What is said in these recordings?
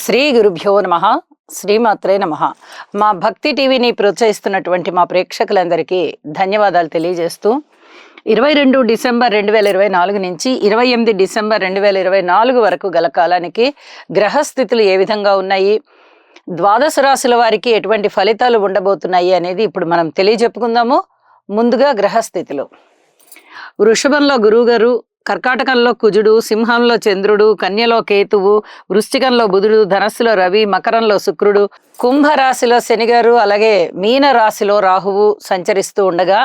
శ్రీ గురుభ్యో నమః. శ్రీమాత్రే నమః. మా భక్తి టీవీని ప్రోత్సహిస్తున్నటువంటి మా ప్రేక్షకులందరికీ ధన్యవాదాలు తెలియజేస్తూ 22 డిసెంబర్ 2024 నుంచి 28 డిసెంబర్ 2024 వరకు గల కాలానికి గ్రహస్థితులు ఏ విధంగా ఉన్నాయి, ద్వాదశ రాశుల వారికి ఎటువంటి ఫలితాలు ఉండబోతున్నాయి అనేది ఇప్పుడు మనం తెలియజెప్పుకుందాము. ముందుగా గ్రహస్థితులు. వృషభంలో గురువుగారు, కర్కాటకంలో కుజుడు, సింహంలో చంద్రుడు, కన్యలో కేతువు, వృశ్చికంలో బుధుడు, ధనస్సులో రవి, మకరంలో శుక్రుడు, కుంభరాశిలో శనిగారు, అలాగే మీన రాశిలో రాహువు సంచరిస్తూ ఉండగా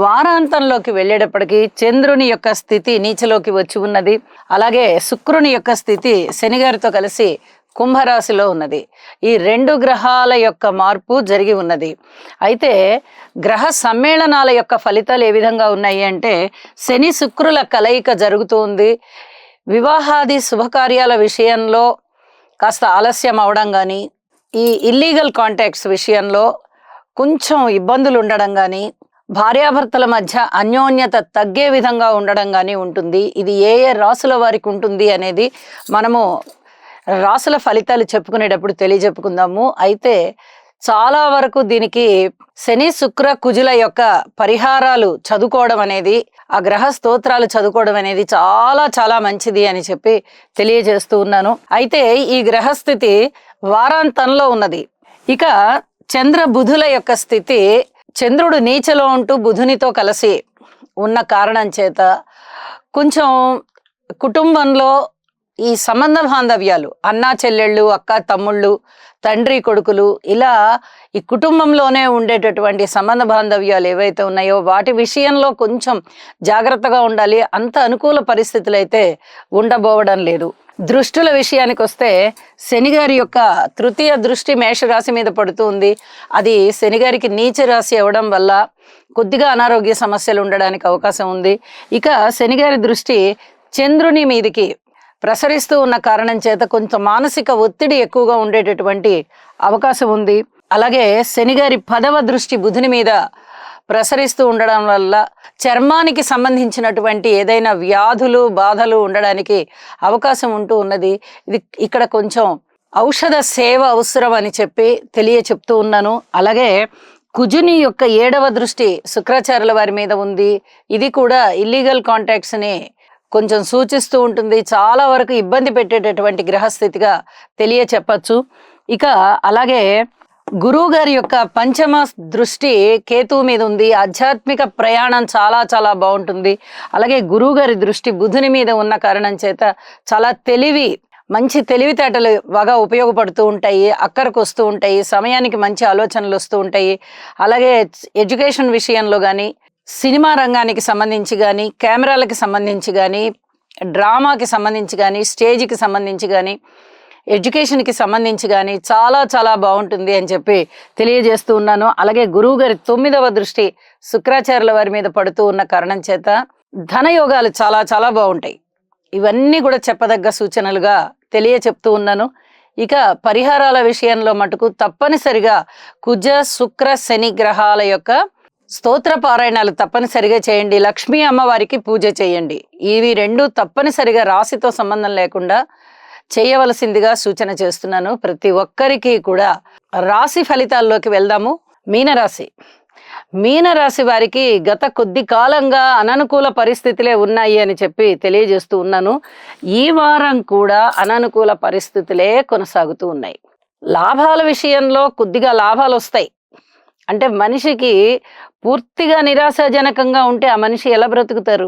వారాంతంలోకి వెళ్ళేటప్పటికీ చంద్రుని యొక్క స్థితి నీచలోకి వచ్చి ఉన్నది. అలాగే శుక్రుని యొక్క స్థితి శనిగారితో కలిసి కుంభరాశిలో ఉన్నది. ఈ రెండు గ్రహాల యొక్క మార్పు జరిగి ఉన్నది. అయితే గ్రహ సమ్మేళనాల యొక్క ఫలితాలు ఏ విధంగా ఉన్నాయి అంటే, శని శుక్రుల కలయిక జరుగుతుంది. వివాహాది శుభకార్యాల విషయంలో కాస్త ఆలస్యం అవడం కానీ, ఈ ఇల్లీగల్ కాంటాక్ట్స్ విషయంలో కొంచెం ఇబ్బందులు ఉండడం కానీ, భార్యాభర్తల మధ్య అన్యోన్యత తగ్గే విధంగా ఉండడం కానీ ఉంటుంది. ఇది ఏ ఏ రాసుల వారికి ఉంటుంది అనేది మనము రాసుల ఫలితాలు చెప్పుకునేటప్పుడు తెలియజెప్పుకుందాము. అయితే చాలా వరకు దీనికి శని శుక్ర కుజుల యొక్క పరిహారాలు చదువుకోవడం అనేది, ఆ గ్రహ స్తోత్రాలు చదువుకోవడం అనేది చాలా చాలా మంచిది అని చెప్పి తెలియజేస్తూ ఉన్నాను. అయితే ఈ గ్రహస్థితి వారాంతంలో ఉన్నది. ఇక చంద్ర బుధుల యొక్క స్థితి, చంద్రుడు నీచలో ఉంటూ బుధునితో కలిసి ఉన్న కారణం చేత కొంచెం కుటుంబంలో ఈ సంబంధ బాంధవ్యాలు, అన్నా చెల్లెళ్ళు, అక్క తమ్ముళ్ళు, తండ్రి కొడుకులు, ఇలా ఈ కుటుంబంలోనే ఉండేటటువంటి సంబంధ బాంధవ్యాలు ఏవైతే ఉన్నాయో వాటి విషయంలో కొంచెం జాగ్రత్తగా ఉండాలి. అంత అనుకూల పరిస్థితులు అయితే ఉండబోవడం లేదు. దృష్టుల విషయానికి వస్తే శనిగారి యొక్క తృతీయ దృష్టి మేషరాశి మీద పడుతుంది. అది శనిగారికి నీచ రాశి అవ్వడం వల్ల కొద్దిగా అనారోగ్య సమస్యలు ఉండడానికి అవకాశం ఉంది. ఇక శనిగారి దృష్టి చంద్రుని మీదికి ప్రసరిస్తూ ఉన్న కారణం చేత కొంచెం మానసిక ఒత్తిడి ఎక్కువగా ఉండేటటువంటి అవకాశం ఉంది. అలాగే శనిగారి 10వ దృష్టి బుధుని మీద ప్రసరిస్తూ ఉండడం వల్ల చర్మానికి సంబంధించినటువంటి ఏదైనా వ్యాధులు బాధలు ఉండడానికి అవకాశం ఉంటూ ఉన్నది. ఇది ఇక్కడ కొంచెం ఔషధ సేవ అవసరం అని చెప్పి చెప్తూ ఉన్నాను. అలాగే కుజుని యొక్క 7వ దృష్టి శుక్రాచార్యుల వారి మీద ఉంది. ఇది కూడా ఇల్లీగల్ కాంటాక్ట్స్ని కొంచెం సూచిస్తూ ఉంటుంది. చాలా వరకు ఇబ్బంది పెట్టేటటువంటి గ్రహస్థితిగా చెప్పచ్చు. ఇక అలాగే గురువు గారి యొక్క 5వ దృష్టి కేతువు మీద ఉంది. ఆధ్యాత్మిక ప్రయాణం చాలా చాలా బాగుంటుంది. అలాగే గురువు గారి దృష్టి బుధుని మీద ఉన్న కారణం చేత చాలా మంచి తెలివితేటలు బాగా ఉపయోగపడుతూ ఉంటాయి, అక్కరకు వస్తూ ఉంటాయి, సమయానికి మంచి ఆలోచనలు వస్తూ ఉంటాయి. అలాగే ఎడ్యుకేషన్ విషయంలో కానీ, సినిమా రంగానికి సంబంధించి కానీ, కెమెరాలకి సంబంధించి కానీ, డ్రామాకి సంబంధించి కానీ, స్టేజ్కి సంబంధించి కానీ, ఎడ్యుకేషన్కి సంబంధించి కానీ చాలా చాలా బాగుంటుంది అని చెప్పి తెలియజేస్తూ ఉన్నాను. అలాగే గురువు గారి 9వ దృష్టి శుక్రాచార్యుల వారి మీద పడుతూ ఉన్న కారణం చేత ధనయోగాలు చాలా చాలా బాగుంటాయి. ఇవన్నీ కూడా చెప్పదగ్గ సూచనలుగా చెప్తూ ఉన్నాను. ఇక పరిహారాల విషయంలో మటుకు తప్పనిసరిగా కుజ శుక్ర శని గ్రహాల యొక్క స్తోత్ర పారాయణాలు తప్పనిసరిగా చేయండి. లక్ష్మీ అమ్మవారికి పూజ చేయండి. ఇవి రెండు తప్పనిసరిగా రాశితో సంబంధం లేకుండా చేయవలసిందిగా సూచన చేస్తున్నాను ప్రతి ఒక్కరికి కూడా. రాశి ఫలితాల్లోకి వెళ్దాము. మీనరాశి వారికి గత కొద్ది కాలంగా అననుకూల పరిస్థితులే ఉన్నాయి అని చెప్పి తెలియజేస్తూ ఉన్నాను. ఈ వారం కూడా అననుకూల పరిస్థితులే కొనసాగుతూ ఉన్నాయి. లాభాల విషయంలో కొద్దిగా లాభాలు వస్తాయి. అంటే మనిషికి పూర్తిగా నిరాశాజనకంగా ఉంటే ఆ మనిషి ఎలా బ్రతుకుతారు?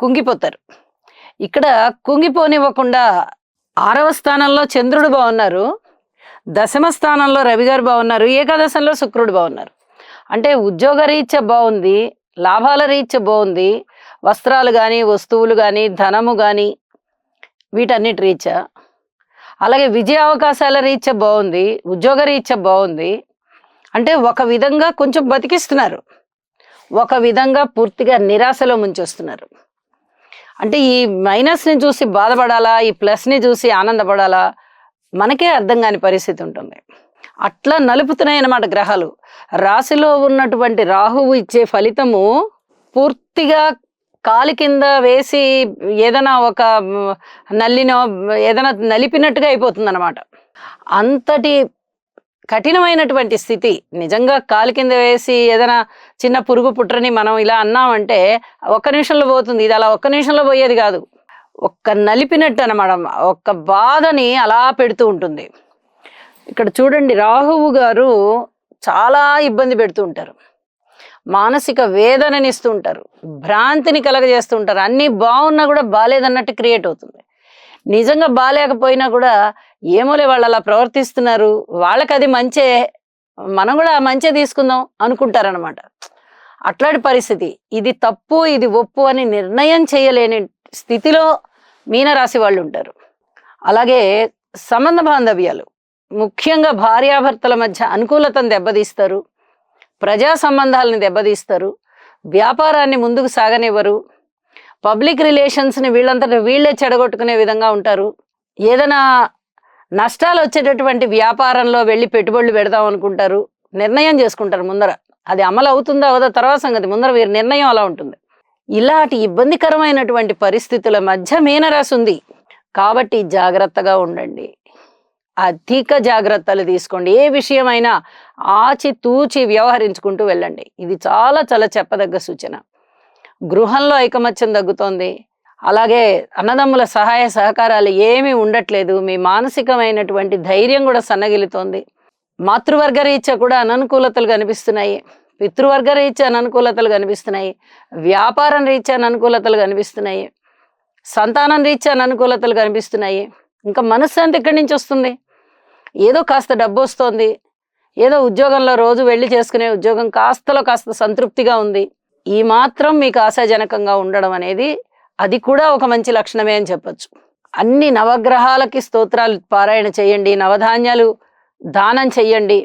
కుంగిపోతారు. ఇక్కడ కుంగిపోనివ్వకుండా 6వ స్థానంలో చంద్రుడు బాగున్నారు, 10వ స్థానంలో రవి గారు బాగున్నారు, ఏకాదశంలో శుక్రుడు బాగున్నారు. అంటే ఉద్యోగ రీత్యా బాగుంది, లాభాల రీత్యా బాగుంది, వస్త్రాలు కానీ, వస్తువులు కానీ, ధనము కానీ, వీటన్నిటి రీత్యా. అలాగే విజయ అవకాశాల రీత్యా బాగుంది, ఉద్యోగ రీత్యా బాగుంది. అంటే ఒక విధంగా కొంచెం బతికిస్తున్నారు, ఒక విధంగా పూర్తిగా నిరాశలో ముంచేస్తున్నారు. అంటే ఈ మైనస్ని చూసి బాధపడాలా, ఈ ప్లస్ని చూసి ఆనందపడాలా, మనకే అర్థం కాని పరిస్థితి ఉంటుంది. అట్లా నలుపుతున్నాయి అన్నమాట గ్రహాలు. రాశిలో ఉన్నటువంటి రాహువు ఇచ్చే ఫలితము పూర్తిగా కాలి కింద వేసి ఏదైనా ఒక నల్లినో ఏదైనా నలిపినట్టుగా అయిపోతుంది అన్నమాట. అంతటి కఠినమైనటువంటి స్థితి. నిజంగా కాలు కింద వేసి ఏదైనా చిన్న పురుగు పుట్రని మనం ఇలా అన్నామంటే ఒక్క నిమిషంలో పోతుంది. ఇది అలా ఒక్క నిమిషంలో పోయేది కాదు. ఒక్క నలిపినట్టు అనమాట. ఒక్క బాధని అలా పెడుతూ ఉంటుంది. ఇక్కడ చూడండి, రాహువు గారు చాలా ఇబ్బంది పెడుతూ ఉంటారు. మానసిక వేదనని ఇస్తూ ఉంటారు, భ్రాంతిని కలగజేస్తూ ఉంటారు. అన్నీ బాగున్నా కూడా బాలేదన్నట్టు క్రియేట్ అవుతుంది. నిజంగా బాలేకపోయినా కూడా ఏమోలే వాళ్ళు అలా ప్రవర్తిస్తున్నారు, వాళ్ళకి అది మంచే, మనం కూడా ఆ మంచే తీసుకుందాం అనుకుంటారనమాట. అట్లాంటి పరిస్థితి. ఇది తప్పు ఇది ఒప్పు అని నిర్ణయం చేయలేని స్థితిలో మీనరాశి వాళ్ళు ఉంటారు. అలాగే సంబంధ బాంధవ్యాలు, ముఖ్యంగా భార్యాభర్తల మధ్య అనుకూలతను దెబ్బతీస్తారు, ప్రజా సంబంధాలను దెబ్బతీస్తారు, వ్యాపారాన్ని ముందుకు సాగనివ్వరు, పబ్లిక్ రిలేషన్స్ని వీళ్ళంతటా వీళ్ళే చెడగొట్టుకునే విధంగా ఉంటారు. ఏదైనా నష్టాలు వచ్చేటటువంటి వ్యాపారంలో వెళ్ళి పెట్టుబడులు పెడదాం అనుకుంటారు, నిర్ణయం చేసుకుంటారు ముందర. అది అమలు అవుతుందా అవదా తర్వాత సంగతి, ముందర వీరి నిర్ణయం అలా ఉంటుంది. ఇలాంటి ఇబ్బందికరమైనటువంటి పరిస్థితుల మధ్య మీనరాశి ఉంది. కాబట్టి జాగ్రత్తగా ఉండండి, అధిక జాగ్రత్తలు తీసుకోండి. ఏ విషయమైనా ఆచితూచి వ్యవహరించుకుంటూ వెళ్ళండి. ఇది చాలా చాలా చెప్పదగ్గ సూచన. గృహంలో ఐకమత్యం తగ్గుతోంది. అలాగే అన్నదమ్ముల సహాయ సహకారాలు ఏమీ ఉండట్లేదు. మీ మానసికమైనటువంటి ధైర్యం కూడా సన్నగిలుతోంది. మాతృవర్గ రీత్యా కూడా అననుకూలతలు కనిపిస్తున్నాయి, పితృవర్గ రీత్యా అననుకూలతలు కనిపిస్తున్నాయి, వ్యాపారం రీత్యా అననుకూలతలు కనిపిస్తున్నాయి, సంతానం రీత్యా అననుకూలతలు కనిపిస్తున్నాయి. ఇంకా మనశ్శాంతి ఎక్కడి నుంచి వస్తుంది? ఏదో కాస్త డబ్బు వస్తుంది, ఏదో ఉద్యోగంలో రోజు వెళ్ళి చేసుకునే ఉద్యోగం కాస్తలో కాస్త సంతృప్తిగా ఉంది. ఈ మాత్రం మీకు ఆశాజనకంగా ఉండడం అనేది అది కూడా ఒక మంచి లక్షణమే అని చెప్పచ్చు. అన్ని నవగ్రహాలకి స్తోత్రాలు పారాయణ చేయండి, నవధాన్యాలు దానం చెయ్యండి.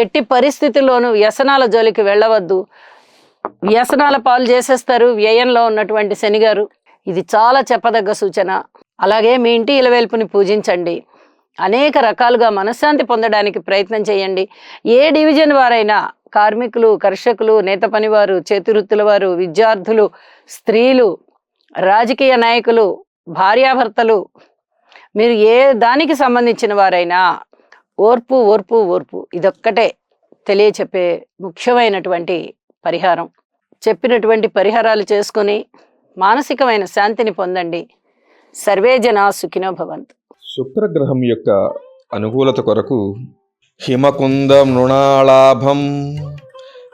ఎట్టి పరిస్థితుల్లోనూ వ్యసనాల జోలికి వెళ్ళవద్దు. వ్యసనాల పాలు చేసేస్తారు వ్యయంలో ఉన్నటువంటి శనిగారు. ఇది చాలా చెప్పదగ్గ సూచన. అలాగే మీ ఇంటి ఇలవేల్పుని పూజించండి. అనేక రకాలుగా మనశ్శాంతి పొందడానికి ప్రయత్నం చేయండి. ఏ డివిజన్ వారైనా, కార్మికులు, కర్షకులు, నేత పనివారు, చేతివృత్తుల వారు, విద్యార్థులు, స్త్రీలు, రాజకీయ నాయకులు, భార్యాభర్తలు, మీరు ఏ దానికి సంబంధించిన వారైనా ఓర్పు ఓర్పు ఓర్పు ఇదొక్కటే తెలియచెప్పే ముఖ్యమైనటువంటి పరిహారం. చెప్పినటువంటి పరిహారాలు చేసుకొని మానసికమైన శాంతిని పొందండి. సర్వే జనా సుఖినో భవంతు. శుక్రగ్రహం యొక్క అనుకూలత కొరకు హిమకుంద మృణాళాభం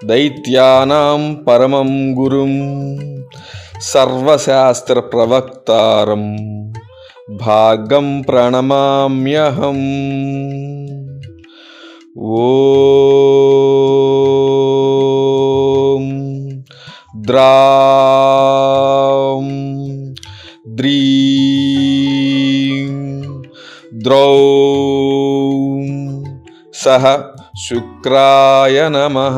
దైత్యానాం పరమం గురుం సర్వశాస్త్ర ప్రవక్తారం భాగం ప్రణమామ్యహం. ఓం ద్రాం ద్రీం ద్రౌం సహ శుక్రాయ నమః.